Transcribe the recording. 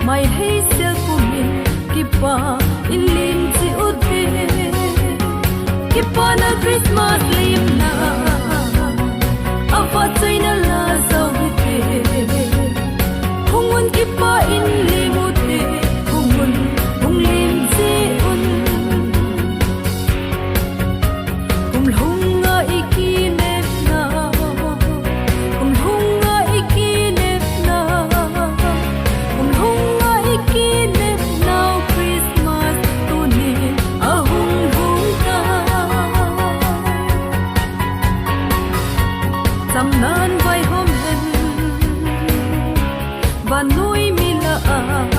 mai hay sẽ kumin kipa in lim chi uti kipa na Christmas lim na apa china la zo hite hungun kipa in lim uti hungun hung lim chi un hum hunga ikine na hum hunga ikine na hum hunga ikine na Christmas tuni a hung hung ka sam nan vai hom hen và nuôi mi la